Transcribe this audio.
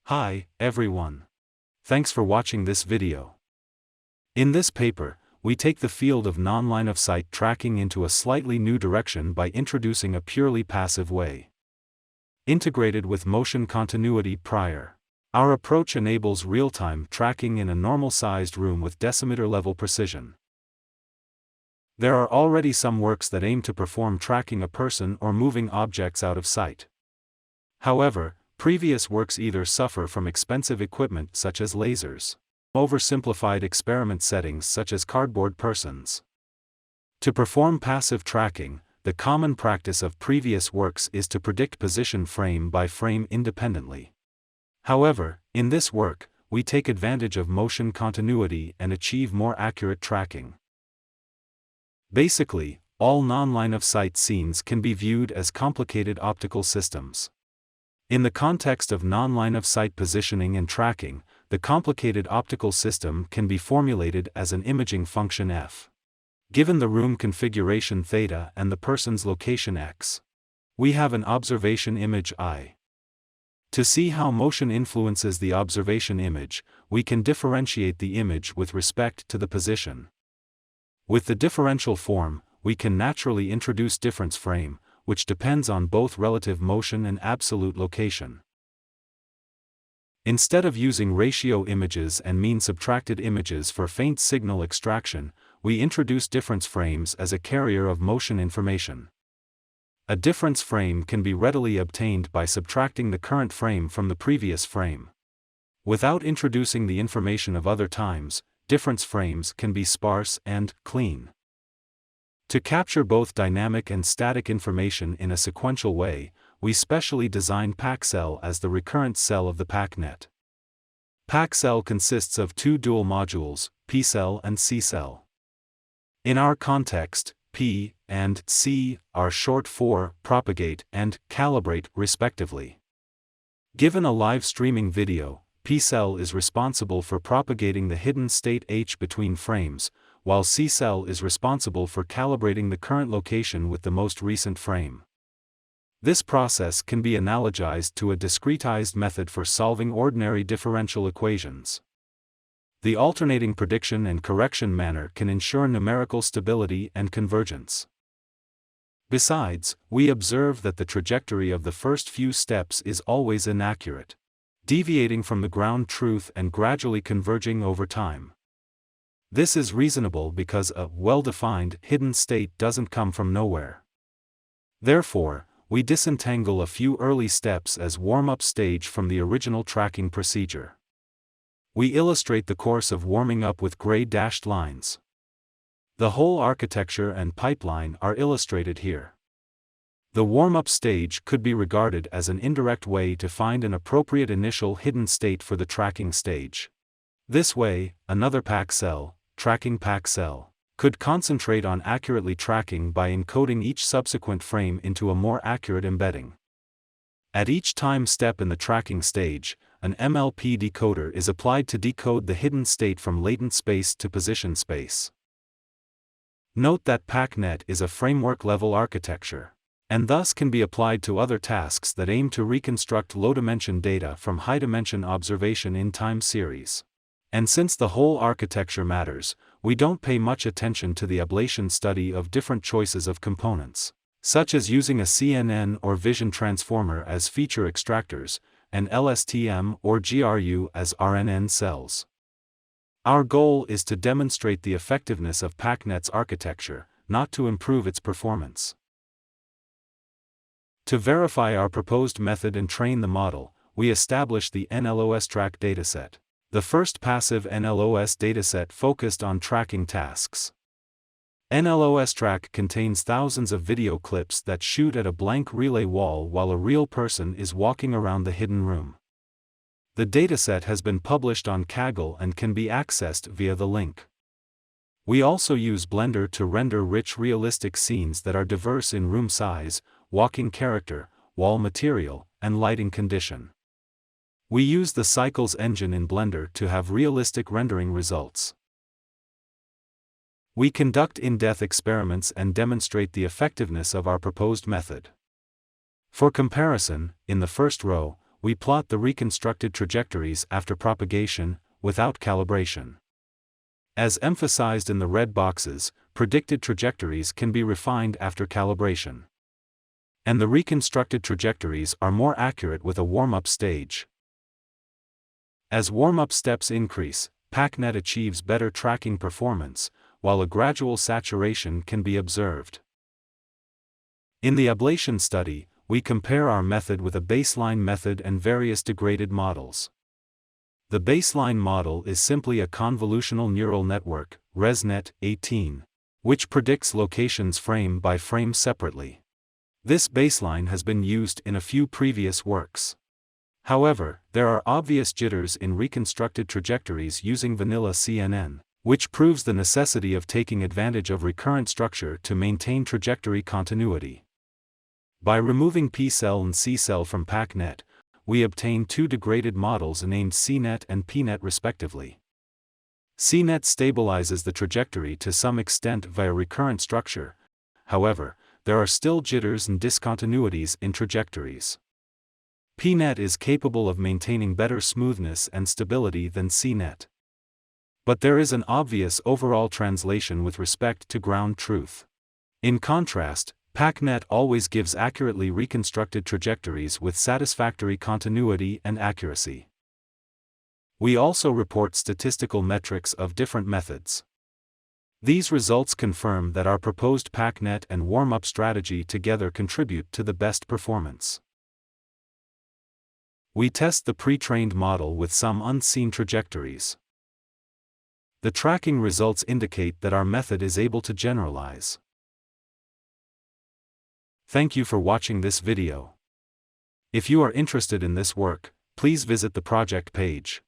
Hi, everyone. Thanks for watching this video. In this paper, we take the field of non-line-of-sight tracking into a slightly new direction by introducing a purely passive way. Integrated with motion continuity prior. Our approach enables real-time tracking in a normal-sized room with decimeter-level precision. There are already some works that aim to perform tracking a person or moving objects out of sight. However, previous works either suffer from expensive equipment such as lasers, oversimplified experiment settings such as cardboard persons. To perform passive tracking, the common practice of previous works is to predict position frame by frame independently. However, in this work, we take advantage of motion continuity and achieve more accurate tracking. Basically, all non-line-of-sight scenes can be viewed as complicated optical systems. In the context of non-line-of-sight positioning and tracking, the complicated optical system can be formulated as an imaging function f. Given the room configuration θ and the person's location x, we have an observation image I. To see how motion influences the observation image, we can differentiate the image with respect to the position. With the differential form, we can naturally introduce difference frame, which depends on both relative motion and absolute location. Instead of using ratio images and mean subtracted images for faint signal extraction, we introduce difference frames as a carrier of motion information. A difference frame can be readily obtained by subtracting the current frame from the previous frame. Without introducing the information of other times, difference frames can be sparse and clean. To capture both dynamic and static information in a sequential way, we specially designed PAC-Cell as the recurrent cell of the PAC-Net. PAC-Cell consists of two dual modules, P-Cell and C-Cell. In our context, P and C are short for Propagate and Calibrate respectively. Given a live streaming video, P-Cell is responsible for propagating the hidden state H between frames, while C-Cell is responsible for calibrating the current location with the most recent frame. This process can be analogized to a discretized method for solving ordinary differential equations. The alternating prediction and correction manner can ensure numerical stability and convergence. Besides, we observe that the trajectory of the first few steps is always inaccurate, deviating from the ground truth and gradually converging over time. This is reasonable because a well-defined hidden state doesn't come from nowhere. Therefore, we disentangle a few early steps as warm-up stage from the original tracking procedure. We illustrate the course of warming up with gray dashed lines. The whole architecture and pipeline are illustrated here. The warm-up stage could be regarded as an indirect way to find an appropriate initial hidden state for the tracking stage. This way, another PAC-Cell, tracking PAC-Cell, could concentrate on accurately tracking by encoding each subsequent frame into a more accurate embedding. At each time step in the tracking stage, an MLP decoder is applied to decode the hidden state from latent space to position space. Note that PAC-Net is a framework-level architecture, and thus can be applied to other tasks that aim to reconstruct low-dimension data from high-dimension observation in time series. And since the whole architecture matters, we don't pay much attention to the ablation study of different choices of components, such as using a CNN or vision transformer as feature extractors, and LSTM or GRU as RNN cells. Our goal is to demonstrate the effectiveness of PAC-Net's architecture, not to improve its performance. To verify our proposed method and train the model, we established the NLOS Track dataset, the first passive NLOS dataset focused on tracking tasks. NLOS Track contains thousands of video clips that shoot at a blank relay wall while a real person is walking around the hidden room. The dataset has been published on Kaggle and can be accessed via the link. We also use Blender to render rich realistic scenes that are diverse in room size, walking character, wall material, and lighting condition. We use the Cycles engine in Blender to have realistic rendering results. We conduct in-depth experiments and demonstrate the effectiveness of our proposed method. For comparison, in the first row, we plot the reconstructed trajectories after propagation, without calibration. As emphasized in the red boxes, predicted trajectories can be refined after calibration. And the reconstructed trajectories are more accurate with a warm-up stage. As warm-up steps increase, PAC-Net achieves better tracking performance, while a gradual saturation can be observed. In the ablation study, we compare our method with a baseline method and various degraded models. The baseline model is simply a convolutional neural network, ResNet 18, which predicts locations frame by frame separately. This baseline has been used in a few previous works. However, there are obvious jitters in reconstructed trajectories using vanilla CNN, which proves the necessity of taking advantage of recurrent structure to maintain trajectory continuity. By removing P-cell and C-cell from PAC-Net, we obtain two degraded models named C-Net and P-Net respectively. C-Net stabilizes the trajectory to some extent via recurrent structure. However, there are still jitters and discontinuities in trajectories. P-Net is capable of maintaining better smoothness and stability than C-Net. But there is an obvious overall translation with respect to ground truth. In contrast, PAC-Net always gives accurately reconstructed trajectories with satisfactory continuity and accuracy. We also report statistical metrics of different methods. These results confirm that our proposed PAC-Net and warm-up strategy together contribute to the best performance. We test the pre-trained model with some unseen trajectories. The tracking results indicate that our method is able to generalize. Thank you for watching this video. If you are interested in this work, please visit the project page.